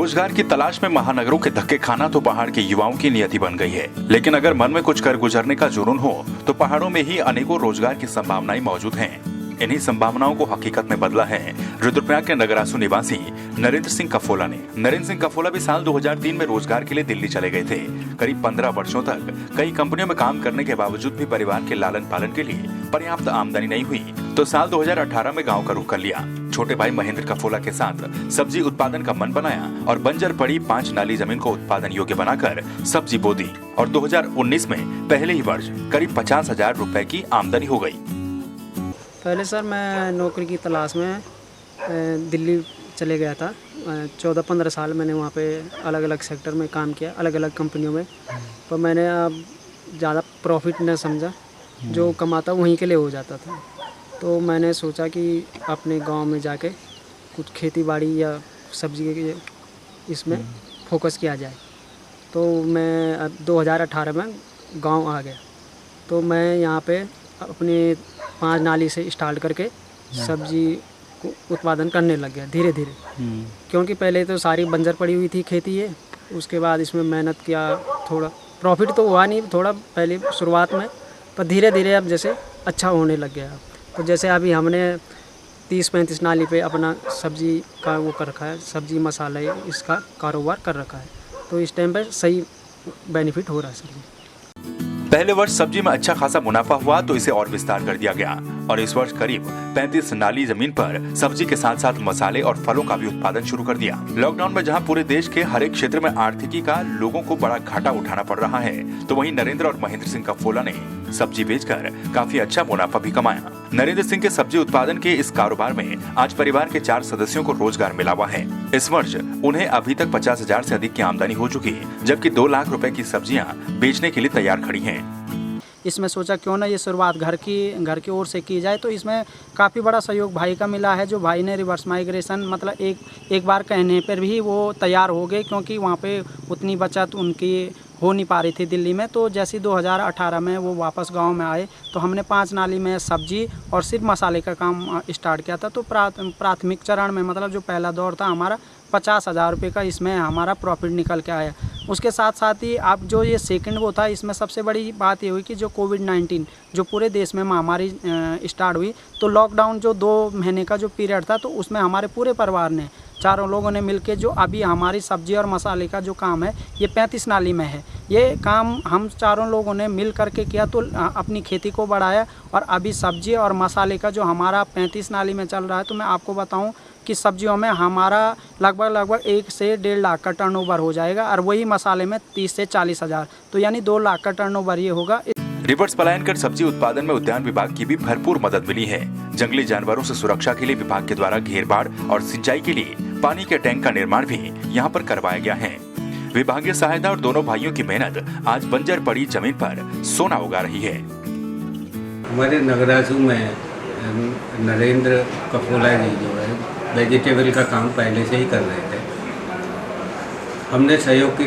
रोजगार की तलाश में महानगरों के धक्के खाना तो पहाड़ के युवाओं की नियति बन गई है, लेकिन अगर मन में कुछ कर गुजरने का जुनून हो तो पहाड़ों में ही अनेकों रोजगार की संभावनाएं मौजूद हैं। इन्हीं संभावनाओं को हकीकत में बदला है रुद्रप्रयाग के नगरासू निवासी नरेंद्र सिंह कफोला ने। नरेंद्र सिंह कफोला भी साल 2003 में रोजगार के लिए दिल्ली चले गए थे। करीब 15 वर्षों तक कई कंपनियों में काम करने के बावजूद भी परिवार के लालन पालन के लिए पर्याप्त आमदनी नहीं हुई तो साल 2018 में गाँव का रुख कर लिया। छोटे भाई महेंद्र कफोला के साथ सब्जी उत्पादन का मन बनाया और बंजर पड़ी 5 नाली जमीन को उत्पादन योग्य बनाकर सब्जी बो दी और 2019 में पहले ही वर्ष करीब 50,000 रुपए की आमदनी हो गई। पहले सर मैं नौकरी की तलाश में दिल्ली चले गया था। 14-15 साल मैंने वहाँ पे अलग अलग सेक्टर में काम किया, अलग अलग कंपनियों में। पर मैंने अब ज़्यादा प्रॉफिट न समझा, जो कमाता वहीं के लिए हो जाता था। तो मैंने सोचा कि अपने गांव में जाके कुछ खेती बाड़ी या सब्जी के इसमें फोकस किया जाए। तो मैं अब 2018 में गांव आ गया। तो मैं यहाँ पे अपने 5 नाली से स्टार्ट करके सब्जी को उत्पादन करने लग गया धीरे धीरे। क्योंकि पहले तो सारी बंजर पड़ी हुई थी खेती है, उसके बाद इसमें मेहनत किया, थोड़ा प्रॉफिट तो हुआ नहीं थोड़ा पहले शुरुआत में, पर धीरे धीरे अब जैसे अच्छा होने लग गया। तो जैसे अभी हमने 30-35 नाली पे अपना सब्जी का वो कर रखा है, सब्जी मसाले इसका कारोबार कर रखा है। तो इस टाइम पे सही बेनिफिट हो रहा है सर। पहले वर्ष सब्जी में अच्छा खासा मुनाफा हुआ तो इसे और विस्तार कर दिया गया और इस वर्ष करीब 35 नाली जमीन पर सब्जी के साथ साथ मसाले और फलों का भी उत्पादन शुरू कर दिया। लॉकडाउन में जहां पूरे देश के हर एक क्षेत्र में आर्थिकी का लोगों को बड़ा घाटा उठाना पड़ रहा है, तो वहीं नरेंद्र और महेंद्र सिंह कफोला ने सब्जी बेचकर काफी अच्छा मुनाफा भी कमाया। नरेंद्र सिंह के सब्जी उत्पादन के इस कारोबार में आज परिवार के 4 सदस्यों को रोजगार मिला हुआ है। इस वर्ष उन्हें अभी तक 50,000 से अधिक की आमदनी हो चुकी, जबकि 2 लाख रुपए की सब्जियां बेचने के लिए तैयार खड़ी हैं। इसमें सोचा क्यों ना ये शुरुआत घर की ओर से की जाए। तो इसमें काफ़ी बड़ा सहयोग भाई का मिला है, जो भाई ने रिवर्स माइग्रेशन मतलब एक बार कहने पर भी वो तैयार हो गए, क्योंकि वहाँ पे उतनी बचत उनकी हो नहीं पा रही थी दिल्ली में। तो जैसे 2018 में वो वापस गांव में आए तो हमने 5 नाली में सब्जी और सिर्फ मसाले का काम स्टार्ट किया था। तो प्राथमिक चरण में मतलब जो पहला दौर था हमारा 50,000 रुपये का इसमें हमारा प्रॉफिट निकल के आया। उसके साथ साथ ही अब जो ये सेकंड वो था, इसमें सबसे बड़ी बात ये हुई कि जो कोविड-19 जो पूरे देश में महामारी स्टार्ट हुई, तो लॉकडाउन जो 2 महीने का जो पीरियड था, तो उसमें हमारे पूरे परिवार ने 4 लोगों ने मिलके जो अभी हमारी सब्जी और मसाले का जो काम है ये 35 नाली में है, ये काम हम 4 लोगों ने मिल करके किया। तो अपनी खेती को बढ़ाया और अभी सब्जी और मसाले का जो हमारा 35 नाली में चल रहा है, तो मैं आपको बताऊं कि सब्जियों में हमारा लगभग 1 से 1.5 लाख का टर्नओवर हो जाएगा और वही मसाले में 30 से 40,000, तो यानी 2 लाख का टर्नओवर ये होगा। रिवर्स पलायन कर सब्जी उत्पादन में उद्यान विभाग की भी भरपूर मदद मिली है। जंगली जानवरों से सुरक्षा के लिए विभाग के द्वारा घेरबाड़ और सिंचाई के लिए पानी के टैंक का निर्माण भी यहाँ पर करवाया गया है। विभागीय सहायता और दोनों भाइयों की मेहनत आज बंजर पड़ी जमीन पर सोना उगा रही है। हमारे नगरासू में नरेंद्र कफोला जी जो है वेजिटेबल का काम पहले से ही कर रहे थे। हमने सहयोग के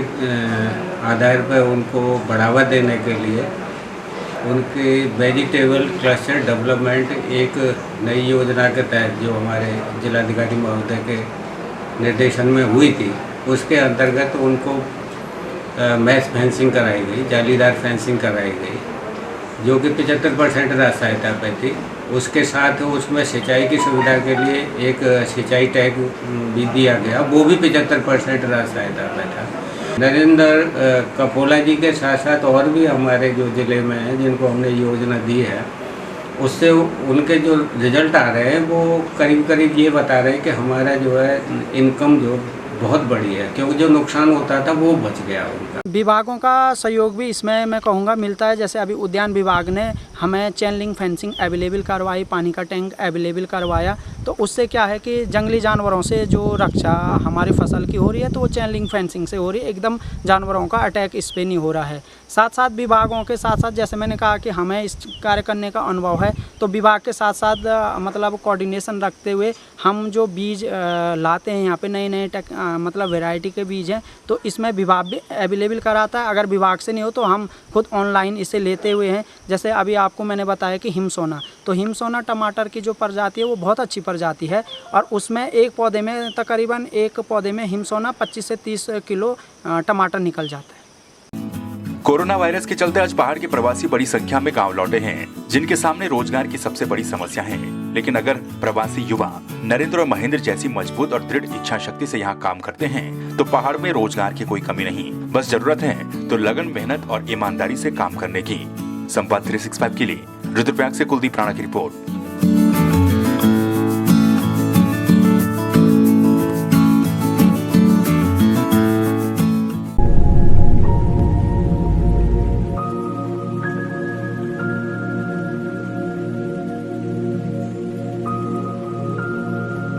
आधार पर उनको बढ़ावा देने के लिए उनके वेजिटेबल क्लस्टर डेवलपमेंट एक नई योजना के तहत जो हमारे जिलाधिकारी महोदय के निर्देशन में हुई थी, उसके अंतर्गत उनको मैश फेंसिंग कराई गई, जालीदार फेंसिंग कराई गई, जो कि 75% राशि सहायता पे थी। उसके साथ उसमें सिंचाई की सुविधा के लिए एक सिंचाई टैंक भी दिया गया, वो भी 75% राशि सहायता पे था। नरेंद्र कफोला जी के साथ साथ और भी हमारे जो ज़िले में हैं जिनको हमने योजना दी है, उससे उनके जो रिजल्ट आ रहे हैं वो करीब ये बता रहे हैं कि हमारा जो है इनकम जो बहुत बड़ी है, क्योंकि जो नुकसान होता था वो बच गया उनका। विभागों का सहयोग भी इसमें मैं कहूँगा मिलता है। जैसे अभी उद्यान विभाग ने हमें चेन लिंक फेंसिंग अवेलेबल करवाई, पानी का टैंक अवेलेबल करवाया। तो उससे क्या है कि जंगली जानवरों से जो रक्षा हमारी फसल की हो रही है, तो वो चेन लिंक फेंसिंग से हो रही है, एकदम जानवरों का अटैक इस पर नहीं हो रहा है। साथ साथ विभागों के साथ साथ जैसे मैंने कहा कि हमें इस कार्य करने का अनुभव है, तो विभाग के साथ साथ मतलब कोऑर्डिनेशन रखते हुए हम जो बीज लाते हैं यहाँ पे नए मतलब वैरायटी के बीज हैं, तो इसमें विभाग भी अवेलेबल कराता है। अगर विभाग से नहीं हो तो हम खुद ऑनलाइन इसे लेते हुए हैं। जैसे अभी आपको मैंने बताया कि हिमसोना, तो हिमसोना टमाटर की जो प्रजाति है वो बहुत अच्छी प्रजाति उतर जाती है और उसमें एक पौधे में तकरीबन एक पौधे में हिमसोना 25 से 30 किलो टमाटर निकल जाता है। कोरोना वायरस के चलते आज पहाड़ के प्रवासी बड़ी संख्या में गांव लौटे हैं, जिनके सामने रोजगार की सबसे बड़ी समस्या है। लेकिन अगर प्रवासी युवा नरेंद्र और महेंद्र जैसी मजबूत और दृढ़ इच्छा शक्ति से यहाँ काम करते हैं तो पहाड़ में रोजगार की कोई कमी नहीं। बस जरूरत है तो लगन, मेहनत और ईमानदारी से काम करने की। संवाद 365 के लिए रुद्रप्रयाग से कुलदीप राणा की रिपोर्ट।